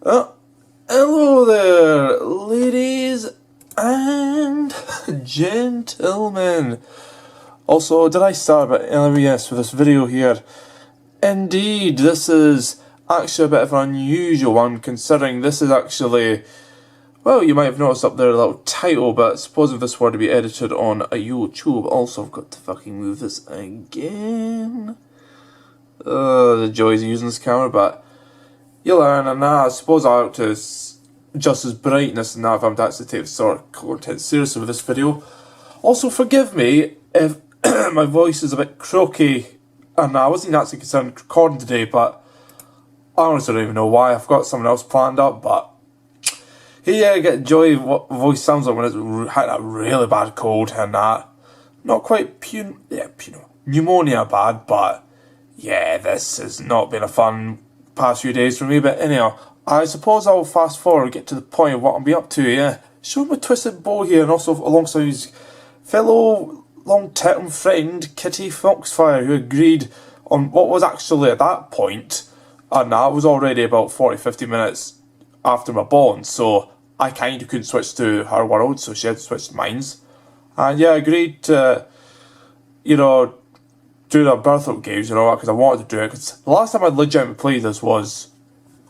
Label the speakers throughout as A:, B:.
A: Uh, Hello there, ladies and gentlemen. Also, did I start a bit early? Yes, for this video here. Indeed, this is actually a bit of an unusual one, considering this is actually, well, you might have noticed up there a little title, but suppose if this were to be edited on a YouTube, also I've got to fucking move this again. The joys of using this camera, but you'll learn, and I suppose I ought to adjust his brightness and that if I'm to actually take the sort of content seriously with this video. Also, forgive me if my voice is a bit croaky, and I wasn't actually concerned recording today, but I honestly don't even know why. I've got something else planned up, but yeah, I get joy of what voice sounds like when it's had a really bad cold and that. Not quite pneumonia bad, but yeah, this has not been a fun past few days for me. But anyhow, I suppose I'll fast forward and get to the point of what I'm be up to. Yeah, show my twisted bow here, and also alongside his fellow long-term friend Kitty Foxfire, who agreed on what was actually at that point, and that was already about 40-50 minutes after my bond, so I kind of couldn't switch to her world, so she had to switch to mine's. And yeah, I agreed to, do the Burthorpe games, because I wanted to do it, because the last time I legitimately played this was,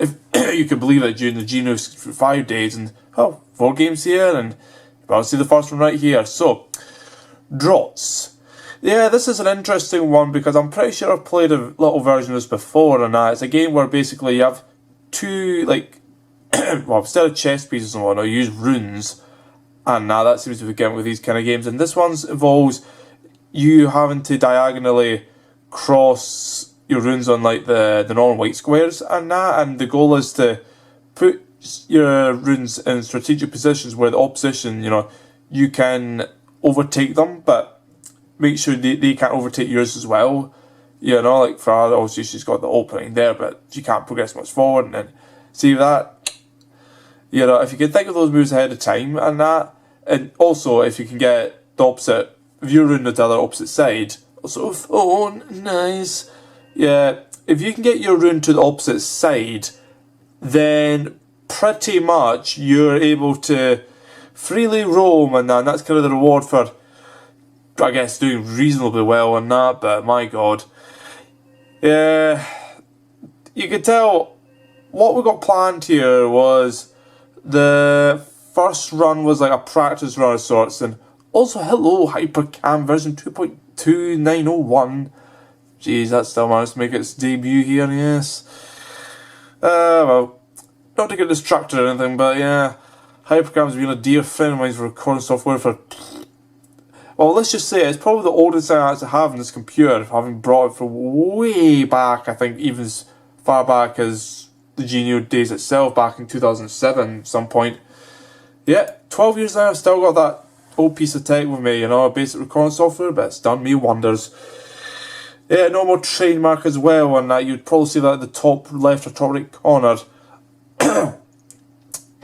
A: if you could believe it, during the Gielinor 5 days, and, 4 games here, and I'll see the first one right here. So, Draughts. Yeah, this is an interesting one, because I'm pretty sure I've played a little version of this before, and it's a game where basically you have two, well, instead of chess pieces and whatnot, you use runes, and that seems to be getting with these kind of games, and this one involves you having to diagonally cross your runes on the normal white squares and the goal is to put your runes in strategic positions where the opposition, you can overtake them, but make sure they can't overtake yours as well. Like for her, obviously she's got the opening there, but she can't progress much forward, and then see that, if you can think of those moves ahead of time and also if you can get the opposite, if you're rune to the other opposite side, nice. Yeah, if you can get your rune to the opposite side, then pretty much you're able to freely roam, and that's kind of the reward for, I guess, doing reasonably well on that, but my god. Yeah, you could tell what we got planned here was the first run was like a practice run of sorts, and also, hello, Hypercam version 2.2901. Jeez, that still managed to make its debut here, yes. Well, not to get distracted or anything, but yeah, Hypercam's been a dear friend of mine for recording software for, well, let's just say it's probably the oldest thing I actually have in this computer, having brought it from way back, I think even as far back as the Gielinor days itself, back in 2007 at some point. Yeah, 12 years now, I've still got that old piece of tech with me, basic recording software, but it's done me wonders. Yeah, no more trademark as well, and you'd probably see that at the top left or top right corner.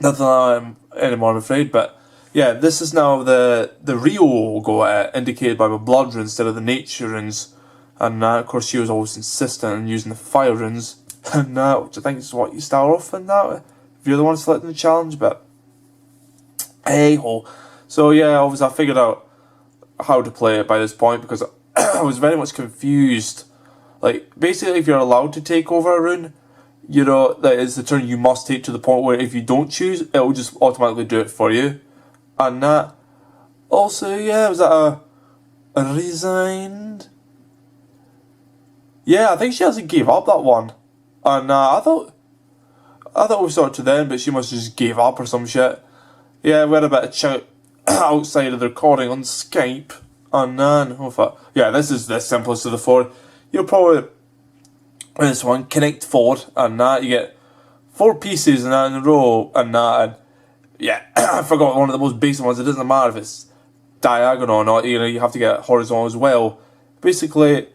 A: Nothing anymore, I'm afraid, but yeah, this is now the real logo indicated by my blood runes instead of the nature runes, and of course she was always insistent on using the fire runes, and which I think is what you start off in if you're the one selecting the challenge, but hey ho. So yeah, obviously I figured out how to play it by this point, because I was very much confused. Like, basically if you're allowed to take over a rune, that is the turn you must take, to the point where if you don't choose, it will just automatically do it for you. And that, also, yeah, was that a resigned? Yeah, I think she hasn't gave up that one. And I thought we saw it to then, but she must have just gave up or some shit. Yeah, we had a bit of chat outside of the recording on Skype, and yeah, this is the simplest of the 4. You'll probably, this one, connect 4, and you get 4 pieces in a row, and yeah, I forgot one of the most basic ones. It doesn't matter if it's diagonal or not, you have to get horizontal as well. Basically,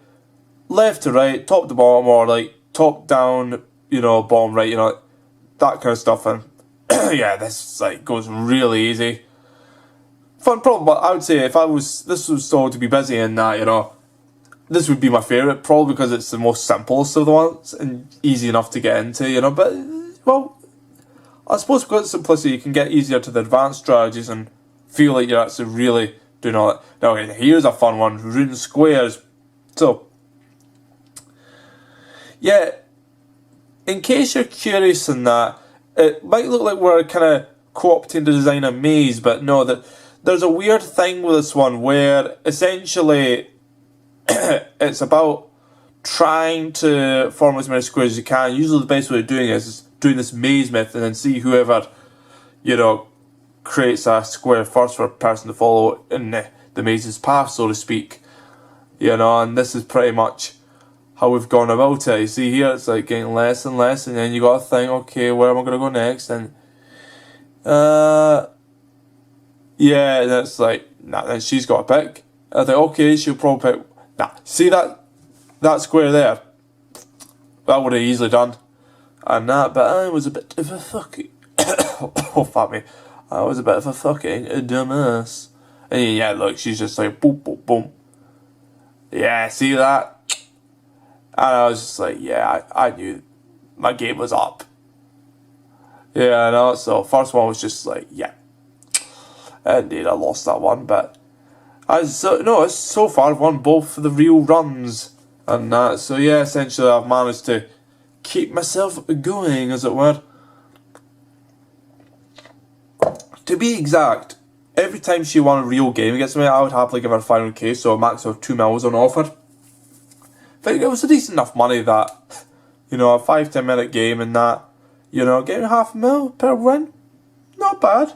A: left to right, top to bottom, or like top down, bottom right, that kind of stuff, and yeah, this goes really easy. Fun problem, but I would say if this was still to be busy in this would be my favourite, probably because it's the most simplest of the ones and easy enough to get into, but, well, I suppose because of simplicity, you can get easier to the advanced strategies and feel like you're actually really doing all that. Now, here's a fun one, rune squares. So, yeah, in case you're curious in that, it might look like we're kind of co-opting to design a maze, but no, there's a weird thing with this one where essentially it's about trying to form as many squares as you can. Usually the best way of doing it is doing this maze method and then see whoever, you know, creates a square first for a person to follow in the maze's path, so to speak. You know, and this is pretty much how we've gone about it. You see here, it's like getting less and less, and then you got to think, okay, where am I going to go next? And yeah, and it's like, nah, then she's got to pick. I think, okay, she'll probably pick. Nah, see that square there? That would have easily done. And that, but I was a bit of a fucking oh fuck me, I was a bit of a fucking dumbass. And yeah, look, she's just like boom, boom, boom. Yeah, see that? And I was just like, yeah, I knew my game was up. Yeah, I know. So first one was just like, yeah, indeed, I lost that one, but so far I've won both of the real runs and that. So yeah, essentially I've managed to keep myself going, as it were. To be exact, every time she won a real game against me, I would happily give her 500k, so a max of 2 mils on offer. I think it was a decent enough money that, you know, a 5-10 minute game and that, you know, getting $500,000 per win, not bad.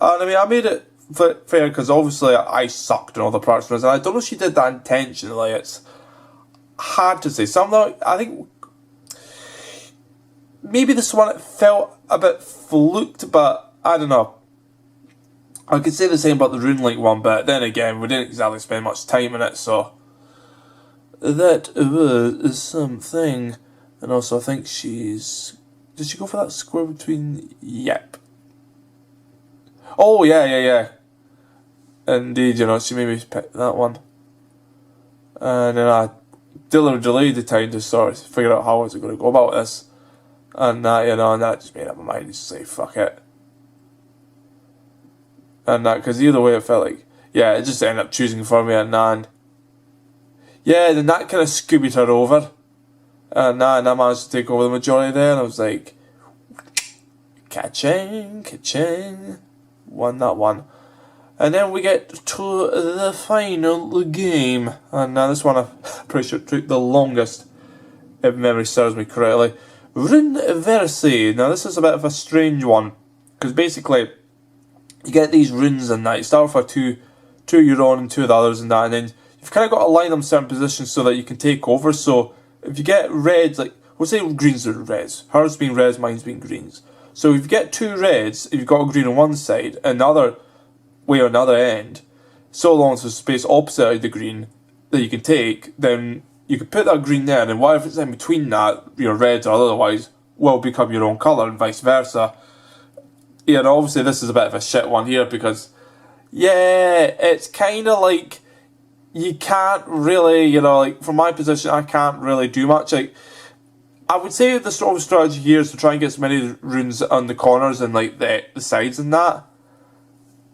A: And I mean, I made it fair because obviously I sucked in all the practice runs, and I don't know if she did that intentionally. It's hard to say. I think maybe this one it felt a bit fluked, but I don't know. I could say the same about the Runelink one, but then again, we didn't exactly spend much time in it, so that was something. And also, I think did she go for that square between? Yep. Oh, yeah. Indeed, you know, she made me pick that one. And then I delayed the time to sort of figure out how I was going to go about this. And that, you know, and that just made up my mind to say, fuck it. And that, because either way it felt like, yeah, it just ended up choosing for me, and then, yeah, then that kind of scoobied her over. And I managed to take over the majority there, and I was like, ka-ching, won that one. And then we get to the final game, and now this one I'm pretty sure took the longest, if memory serves me correctly. Runeverse. Now this is a bit of a strange one, because basically you get these runes and that. You start with two your own and two of the others and that, and then you've kind of got to line them in certain positions so that you can take over. So if you get reds, like we'll say greens are reds, hers being reds, mine's being greens. So if you get two reds, if you've got a green on one side and the other way on the other end, so long as there's space opposite of the green that you can take, then you can put that green there, and then whatever's in between that, your reds or otherwise, will become your own colour, and vice versa. Yeah, and obviously this is a bit of a shit one here because, yeah, it's kind of like you can't really, you know, like from my position, I can't really do much. Like, I would say the sort of strategy here is to try and get as many runes on the corners and like the sides and that.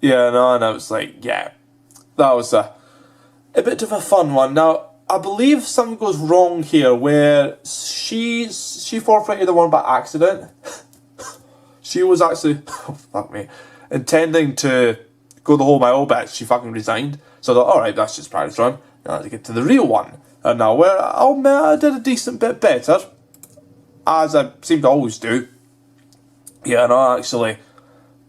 A: Yeah, no, and I was like, yeah, that was a bit of a fun one. Now, I believe something goes wrong here where she forfeited the one by accident. She was actually, oh, fuck me, intending to go the whole mile, but she fucking resigned. So I thought, alright, that's just practice run. Now I had to get to the real one. And now, where I'll admit I did a decent bit better, as I seem to always do. Yeah, no, actually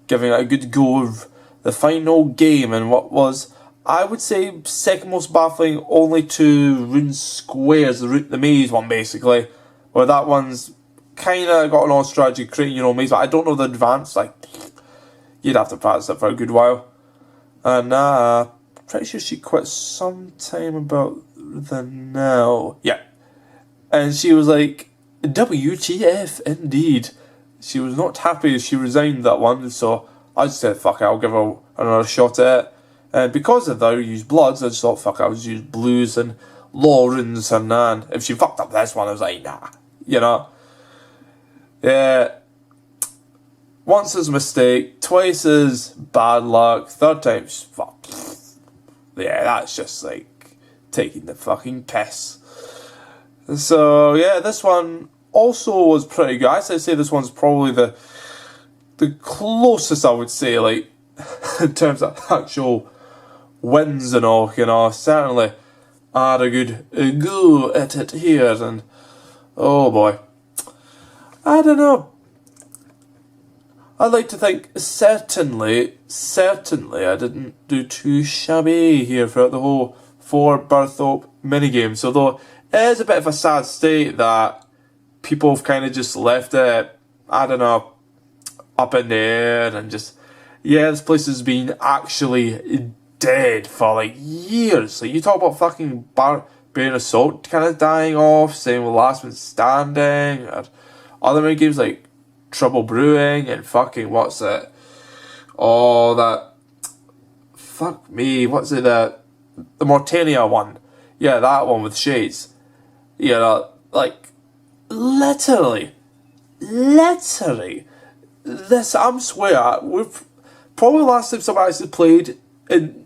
A: giving it a good go of the final game, and what was, I would say, second most baffling only to Rune Squares, the maze one basically, where that one's kind of got an odd strategy, creating your own maze, but I don't know the advance, like, you'd have to practice it for a good while. And pretty sure she quit sometime about the now. Yeah. And she was like, WTF, indeed. She was not happy she resigned that one, so I just said, fuck it, I'll give her another shot at it. And because of that, I used bloods, I just thought, fuck it, I'll just use blues and Lawrence, and if she fucked up this one, I was like, nah, you know. Yeah. once is a mistake, twice is bad luck, third time's fuck. Yeah, that's just like taking the fucking piss. So yeah, this one also was pretty good. I'd say this one's probably the closest, I would say, like in terms of actual wins and all, you know. Certainly I had a good go at it here, and oh boy, I don't know. I'd like to think certainly I didn't do too shabby here throughout the whole 4 Burthorpe minigames, although it is a bit of a sad state that people have kind of just left it, I don't know, up in the air, and just, yeah, this place has been actually dead for like years. Like, you talk about fucking Barbarian Assault kind of dying off, same with Last Man Standing, or other minigames like Trouble Brewing, and fucking, what's it? Oh, that, fuck me, what's it, the Mortania one. Yeah, that one with shades. You know, like, literally, this, I'm swear, we've probably last time somebody actually played in,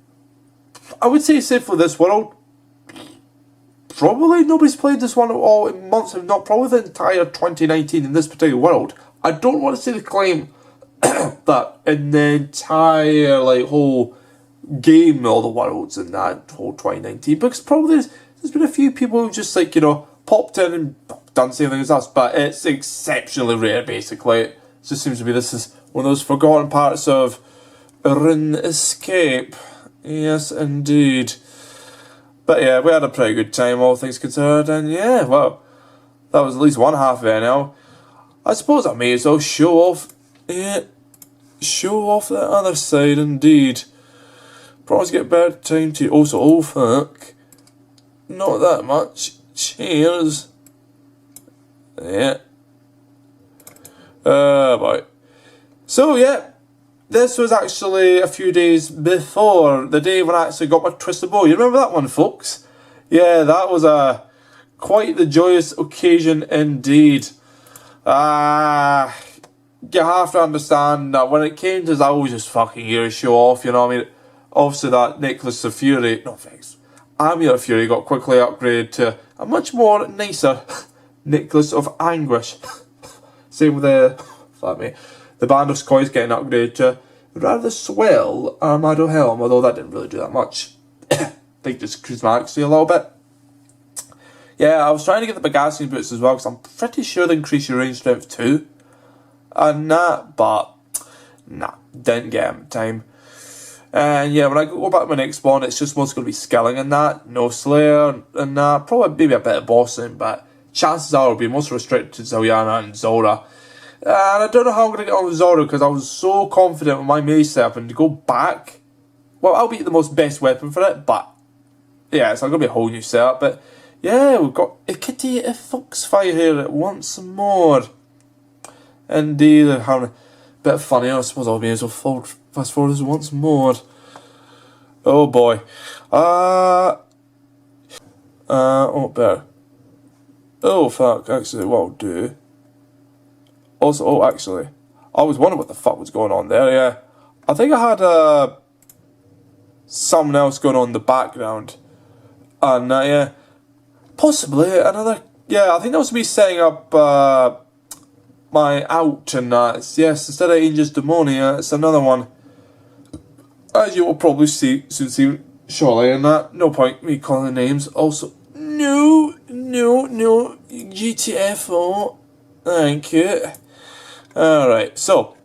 A: I would say, save for this world, probably nobody's played this one at all in months, if not probably the entire 2019 in this particular world. I don't want to say the claim that in the entire like whole game, all the worlds in that whole 2019, because probably there's been a few people who just, like, you know, popped in and done the same thing as us, but it's exceptionally rare, basically. It just seems to be this is one of those forgotten parts of Runescape. Yes, indeed. But yeah, we had a pretty good time, all things considered, and yeah, well, that was at least one half of it now. I suppose I may as well show off the other side, indeed. Promise to get better time to also, oh fuck, not that much, cheers. Yeah. Boy. So yeah, this was actually a few days before the day when I actually got my Twisted Bow. You remember that one, folks? Yeah, that was quite the joyous occasion indeed. You have to understand that when it came to this, I was just fucking here to show off, you know what I mean? Obviously that Necklace of Fury, no thanks, Amulet of Fury got quickly upgraded to a much more nicer Necklace of Anguish. Same with the Band of Skoys getting upgraded to rather swell Armado Helm, although that didn't really do that much. I think just cosmetically a little bit. Yeah, I was trying to get the Bagassian boots as well, because I'm pretty sure they increase your range strength too. And that, but nah, didn't get them in time. And yeah, when I go back to my next spawn, it's just mostly going to be skilling and that, no Slayer and that, probably maybe a bit of bossing, but chances are it'll be most restricted to Xeliana and Zora. And I don't know how I'm going to get on with Zora, because I was so confident with my mace setup, and to go back, well, I'll be the most best weapon for it, but yeah, it's going to be a whole new setup. But yeah, we've got a kitty, a foxfire here once more. Indeed, they're having a bit of fun here. I suppose I'll be able to fast forward this once more. Oh boy. Oh, better. Oh fuck, actually, what I'll do. Also, oh, actually, I was wondering what the fuck was going on there, yeah. I think I had something else going on in the background. And yeah, possibly another, yeah, I think that was me setting up my out and that. Yes, instead of Angel's Demonia, it's another one. As you will probably soon see shortly, and that, no point me calling the names. Also, no, GTFO, thank you. Alright, so,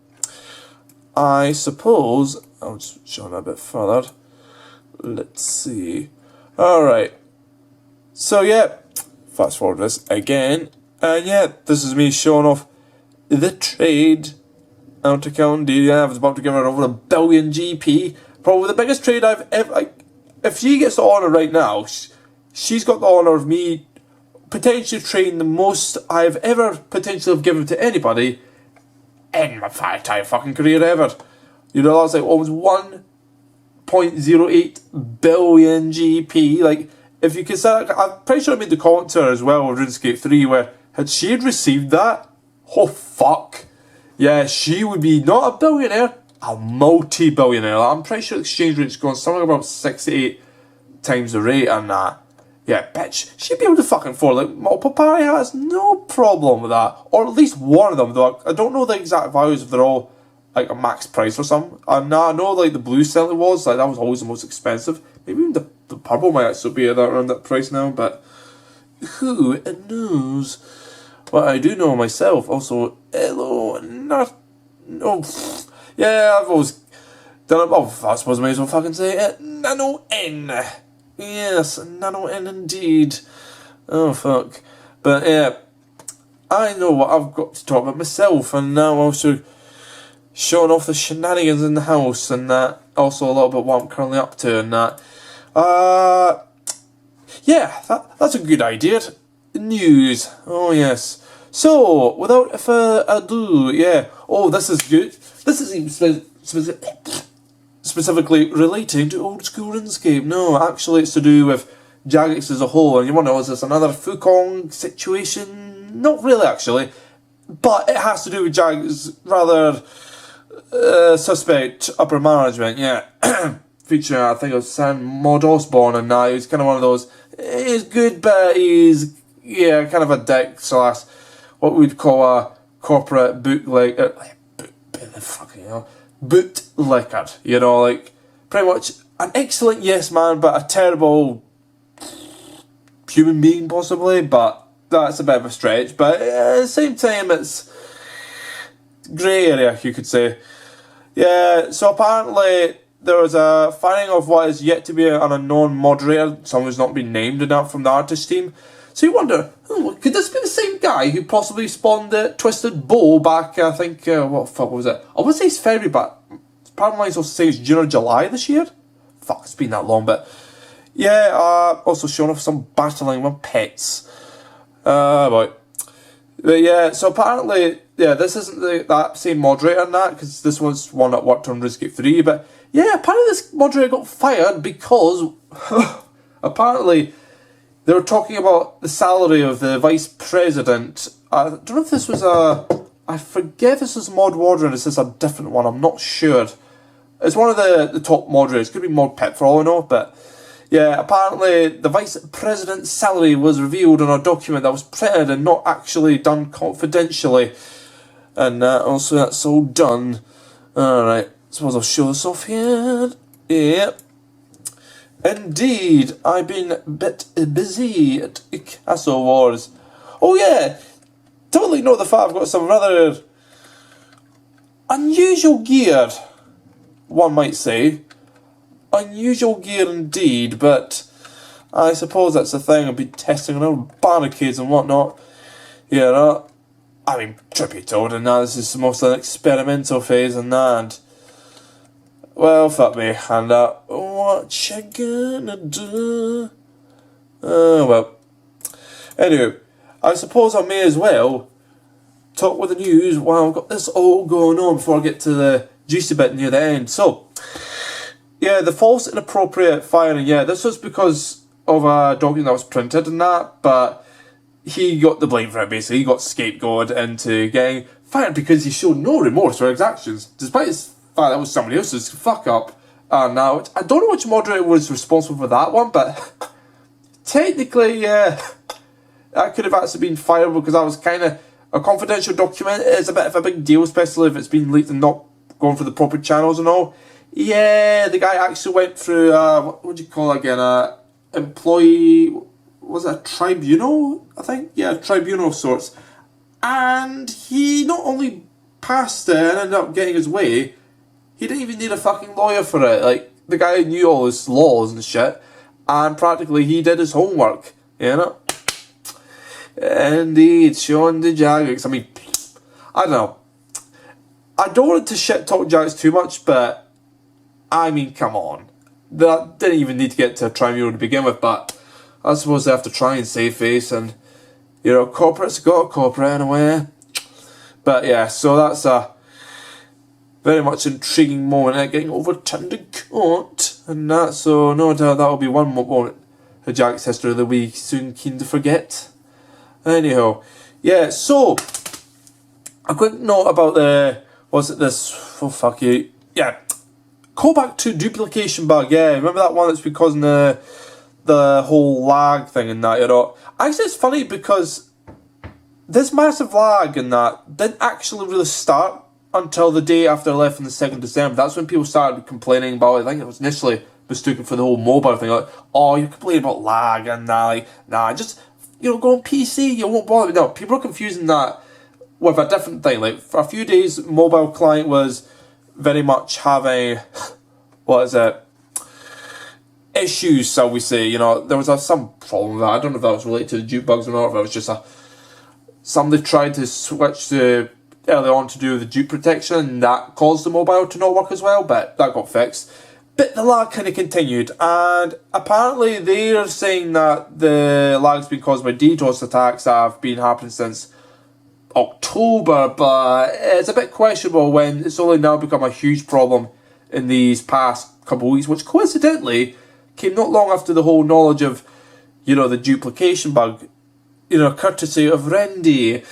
A: I suppose, I'll just show that a bit further. Let's see. Alright, so yeah, fast forward this again, and yeah, this is me showing off the trade out account. Yeah, I was about to give her over 1 billion GP. Probably the biggest trade I've ever, like, if she gets the honour right now, she's got the honour of me potentially trading the most I've ever potentially have given to anybody in my entire fucking career ever. You know, that's like almost 1.08 billion GP. Like, if you consider, I'm pretty sure I made the comment to her as well with RuneScape 3, where had she received that, oh fuck, Yeah, she would be not a billionaire, a multi-billionaire. Like, I'm pretty sure the exchange rate's gone something about 6 to 8 times the rate and that. Yeah, bitch, she'd be able to fucking afford like multiple party hats, no problem with that. Or at least one of them, though. I don't know the exact values if they're all like a max price or something. And I know like the blue certainly was, like that was always the most expensive. Maybe even the purple might actually be around that price now, but who knows? But I do know myself. Also, hello, not, no, yeah, I've always done it. Oh, I suppose I may as well fucking say it. Nano N. Yes, Nano N indeed. Oh fuck. But yeah, I know what I've got to talk about myself, and now also showing off the shenanigans in the house, and that. Also a little bit what I'm currently up to, and that. Yeah, that's a good idea. News. Oh yes. So, without further ado, yeah. Oh, this is good. This isn't specifically relating to old school RuneScape. No, actually it's to do with Jagex as a whole. And you wonder, is this another Fukong situation? Not really, actually. But it has to do with Jagex rather suspect upper management, yeah. Featuring, I think it was Sam Mod Osborne, and now he's kind of one of those, he's good, but he's, yeah, kind of a dick / what we'd call a corporate bootlegger, bootlicker, you know, like, pretty much an excellent yes man, but a terrible human being, possibly, but that's a bit of a stretch, but at the same time, it's grey area, you could say. Yeah, so apparently there was a firing of what is yet to be an unknown moderator, someone who's not been named enough from the artist team. So you wonder, could this be the same guy who possibly spawned the Twisted Bow back, I think, what the fuck was it? I would say it's February, but part of mine also says June or July this year? Fuck, it's been that long, but yeah, also showing off some battling with pets. But yeah, so apparently, yeah, this isn't that same moderator and that, because this was one that worked on Runescape 3, but yeah, apparently this moderator got fired because apparently they were talking about the salary of the vice president. I don't know if this was I forget if this was Mod Warder or this is a different one, I'm not sure. It's one of the top moderators, could be Mod Pet for all I know, but yeah, apparently the vice president's salary was revealed on a document that was printed and not actually done confidentially. And also that's all done. Alright, suppose I'll show this off here. Yep. Indeed, I've been a bit busy at Castle Wars. Oh yeah, totally ignore the fact I've got some rather unusual gear, one might say. Unusual gear indeed, but I suppose that's the thing. I've been testing on barricades and whatnot. Yeah, I mean, truth be told, and now this is mostly an experimental phase and that. Well, fuck me, and what you gonna do? Well. Anyway, I suppose I may as well talk with the news while I've got this all going on before I get to the juicy bit near the end. So, yeah, the false inappropriate firing, yeah, this was because of a document that was printed and that, but he got the blame for it, basically. He got scapegoated into getting fired because he showed no remorse for his actions, despite his fact that was somebody else's fuck up. Now, I don't know which moderator was responsible for that one, but technically, yeah, that could have actually been fireable because that was kind of a confidential document. It's a bit of a big deal, especially if it's been leaked and not going for the proper channels and all. Yeah, the guy actually went through, what do you call it again, employee, was it a tribunal, I think? Yeah, a tribunal of sorts. And he not only passed it and ended up getting his way, he didn't even need a fucking lawyer for it. Like, the guy knew all his laws and shit, and practically he did his homework, you know? Indeed, Sean the Jagex. I mean, I don't know. I don't want to shit talk Jagex too much, but I mean, come on. That didn't even need to get to a tribunal to begin with, but I suppose they have to try and save face, and, you know, corporate's got a corporate in a way. But yeah, so that's a very much intriguing moment, getting overturned in court, and that, so no doubt that'll be one moment of Jagex history that we soon keen to forget. Anyhow, yeah, so a quick note about oh fuck you, yeah, callback to duplication bug, yeah, remember that one that's been causing the whole lag thing and that, you know. Actually, it's funny because this massive lag and that didn't actually really start until the day after I left on the 2nd of December. That's when people started complaining about it. I think it was initially mistaken for the whole mobile thing, like, oh, you're complaining about lag and that, like, nah, just, you know, go on PC, you won't bother. No, people are confusing that with a different thing. Like, for a few days, mobile client was very much having, issues, shall we say, you know. There was some problem with that. I don't know if that was related to the dupe bugs or not, if it was just somebody tried to switch to early on to do with the dupe protection, and that caused the mobile to not work as well, but that got fixed. But the lag kind of continued, and apparently they're saying that the lag's been caused by DDoS attacks that have been happening since October, but it's a bit questionable when it's only now become a huge problem in these past couple of weeks, which coincidentally came not long after the whole knowledge of, you know, the duplication bug, you know, courtesy of Rendy.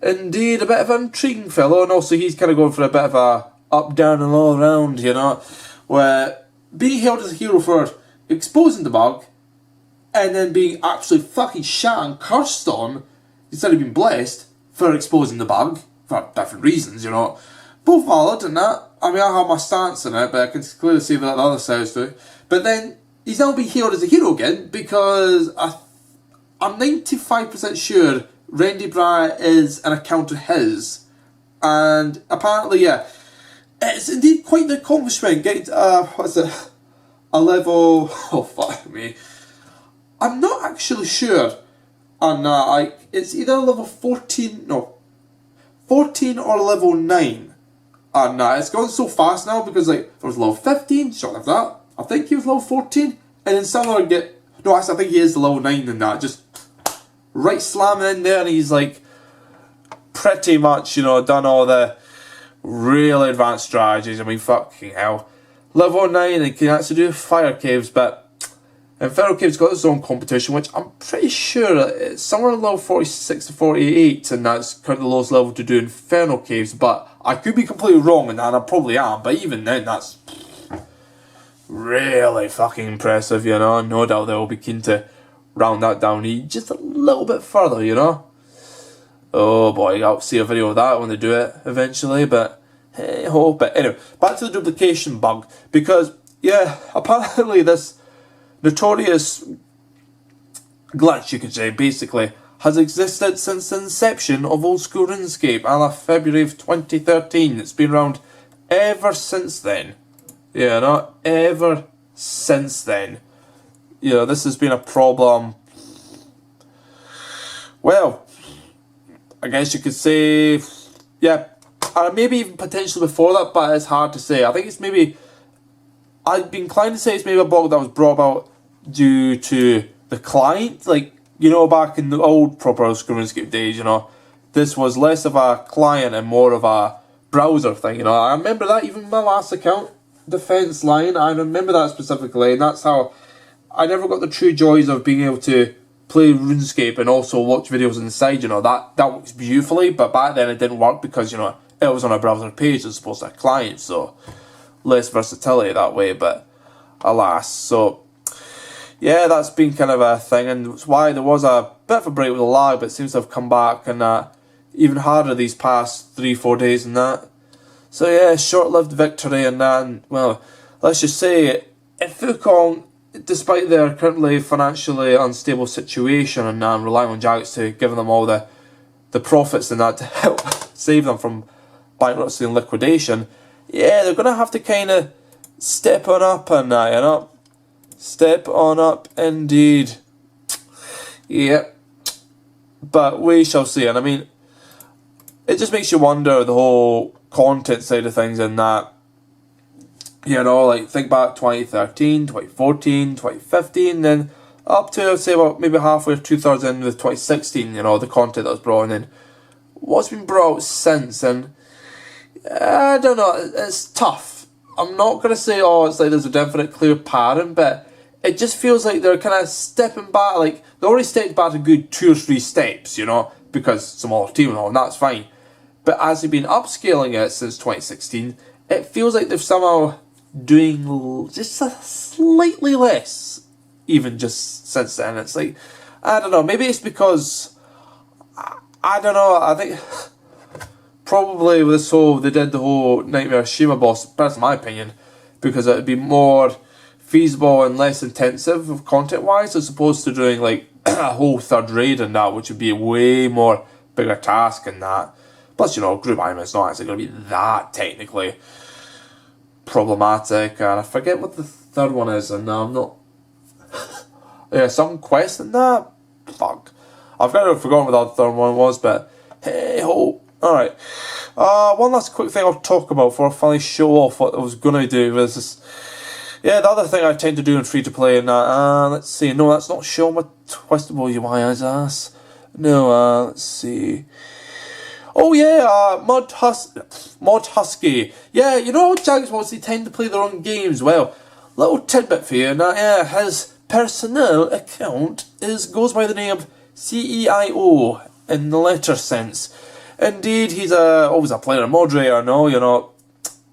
A: Indeed, a bit of an intriguing fellow, and also he's kind of going for a bit of a up, down and all around, you know, where being hailed as a hero for exposing the bug, and then being absolutely fucking shat and cursed on, instead of being blessed, for exposing the bug, for different reasons, you know. Both valid in that. I mean, I have my stance on it, but I can clearly see that the other side's do. But then, he's now being hailed as a hero again, because I'm 95% sure Randy Bry is an account of his. And apparently, yeah, it's indeed quite the accomplishment getting to, a level, oh fuck me, I'm not actually sure on it's either level 14 or level 9, and it's gone so fast now, because like there was level 15, short like that, I think he was level 14, and then someone I think he is the level 9 in that, just right slamming in there, and he's like pretty much, you know, done all the really advanced strategies. I mean, fucking hell, level 9 and can actually do fire caves, but Inferno Cave's got its own competition, which I'm pretty sure it's somewhere in level 46 to 48, and that's currently the lowest level to do Inferno Caves, but I could be completely wrong in that, and I probably am, but even then, that's really fucking impressive, you know. No doubt they'll be keen to round that down just a little bit further, you know. Oh boy, I'll see a video of that when they do it eventually, but hey ho. But anyway, back to the duplication bug, because, yeah, apparently this notorious glitch, you could say, basically, has existed since the inception of old school RuneScape, a la February of 2013. It's been around ever since then. Yeah, not ever since then. You know, this has been a problem, well, I guess you could say, yeah, maybe even potentially before that, but it's hard to say. I think it's maybe, I'd be inclined to say it's maybe a bug that was brought about due to the client. Like, you know, back in the old proper RuneScape days, you know, this was less of a client and more of a browser thing, you know. I remember that even my last account, Defense Line, I remember that specifically, and that's how I never got the true joys of being able to play RuneScape and also watch videos on the side, you know. That works beautifully, but back then it didn't work because, you know, it was on a browser page as opposed to a client, so less versatility that way, but alas. So yeah, that's been kind of a thing, and it's why there was a bit of a break with the lag, but it seems to have come back, and even harder these past 3-4 days and that. So yeah, short-lived victory and that, and well, let's just say, if Wukong, despite their currently financially unstable situation and relying on Jagex to give them all the profits and that to help save them from bankruptcy and liquidation, yeah, they're going to have to kind of step on up and that, you know. Step on up indeed. Yep. But we shall see. And I mean, it just makes you wonder the whole content side of things and that. You know, like think back 2013, 2014, 2015, then up to, I'd say, about maybe halfway or 2/3 in with 2016, you know, the content that was brought in. What's been brought out since, and I don't know, it's tough. I'm not going to say, oh, it's like there's a definite clear pattern, but it just feels like they're kind of stepping back, like, they already stepped back a good 2 or 3 steps, you know, because it's a smaller team and all, and that's fine. But as they've been upscaling it since 2016, it feels like they've somehow doing just a slightly less, even just since then. It's like, I don't know, maybe it's because, I don't know, I think probably with this whole, they did the whole Nightmare Shima boss, that's my opinion, because it would be more feasible and less intensive content wise, as opposed to doing like a whole third raid and that, which would be a way more bigger task and that. Plus, you know, group item is not actually going to be that technically problematic, and I forget what the third one is, and I'm not. Yeah, some quest and that. Fuck, I've kind of forgotten what the third one was, but hey ho. Alright, one last quick thing I'll talk about before I finally show off what I was going to do was this. Yeah, the other thing I tend to do in free to play and that, let's see, no, that's not show my twistable UI ass. No, let's see. Oh yeah, Mod Husky. Yeah, you know how Jagex wants, they tend to play their own games. Well, little tidbit for you, now, yeah, his personnel account goes by the name of CEO in the letter sense. Indeed, he's always a player and moderator, no, you know,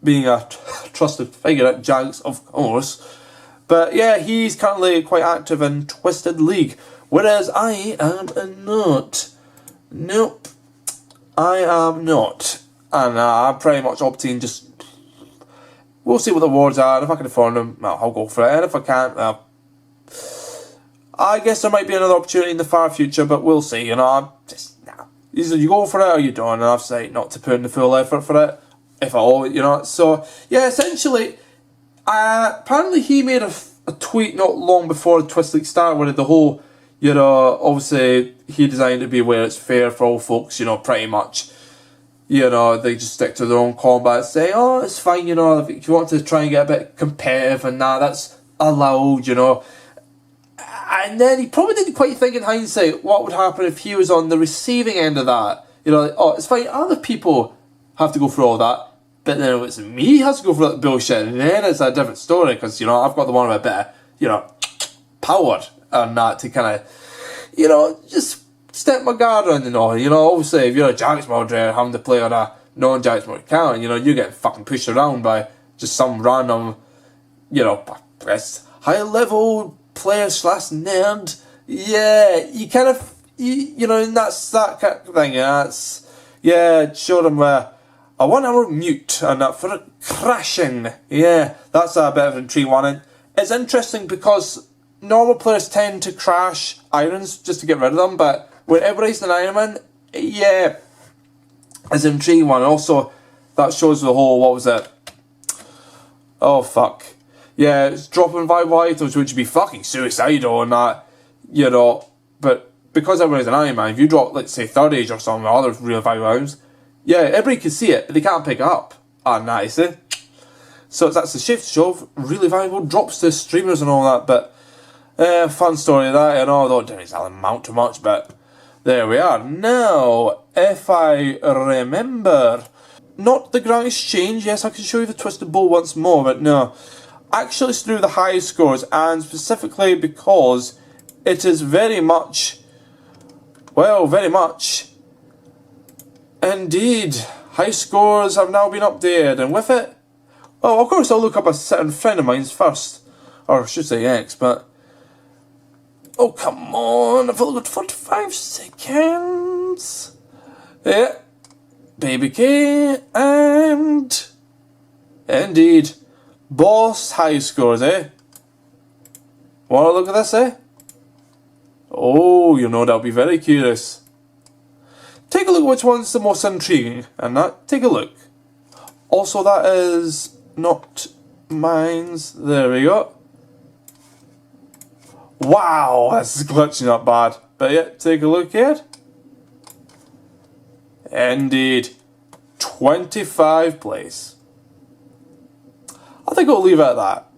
A: being a trusted figure at Jagex, of course. But yeah, he's currently quite active in Twisted League, whereas I am not. Nope, I am not. And I'm pretty much opting just, we'll see what the awards are, and if I can afford them, well, I'll go for it, and if I can't, well, I guess there might be another opportunity in the far future, but we'll see, you know, I'm just, nah. Either you go for it or you don't, and I've said not to put in the full effort for it, if at all, you know. So, yeah, essentially, apparently he made a tweet not long before the Twist League started, where the whole, you know, obviously, he designed it to be where it's fair for all folks, you know, pretty much. You know, they just stick to their own combat, say, oh, it's fine, you know, if you want to try and get a bit competitive and that's allowed, you know. And then he probably didn't quite think in hindsight what would happen if he was on the receiving end of that. You know, like, oh, it's fine, other people have to go through all that, but then if it's me who has to go through that bullshit, and then it's a different story, because, you know, I've got the one with a bit of, you know, power and that to kind of, you know, just step my guard on and all. You know, obviously, if you're a Jagex moderator having to play on a non-Jagex mod account, you know, you're getting fucking pushed around by just some random, you know, high-level player / nerd. Yeah, you kind of, you know, and that's that kind of thing. Yeah, show them a 1 hour mute and that for crashing. Yeah, that's a bit of an intrigue one. And it's interesting because normal players tend to crash irons just to get rid of them, but when everybody's an Ironman, yeah, it's an intriguing one. Also, that shows the whole, what was it? Oh, fuck. Yeah, it's dropping vital items, which would be fucking suicidal and that, you know, but because everybody's an Ironman, if you drop, let's say, Third Age or something, or other real vital items, yeah, everybody can see it, but they can't pick it up. Ah, nice, eh? So that's the shift show, really valuable drops to streamers and all that, but fun story of that, you know, don't exactly amount to much, but there we are. Now, if I remember, not the Grand Exchange, yes, I can show you the Twisted Bowl once more, but no. Actually, it's through the high scores, and specifically because it is very much, well, very much, indeed, high scores have now been updated, and with it, oh, of course, I'll look up a certain friend of mine's first, or I should say X, but, oh, come on, I've only got 45 seconds, yeah, Baby K, and, indeed, Boss high scores, eh? Wanna look at this, eh? Oh, you know, that'll be very curious. Take a look which one's the most intriguing, and that, take a look. Also, that is not mine's. There we go. Wow, that's glitching up bad. But yeah, take a look here. Indeed. 25 place. I think I'll leave it at that.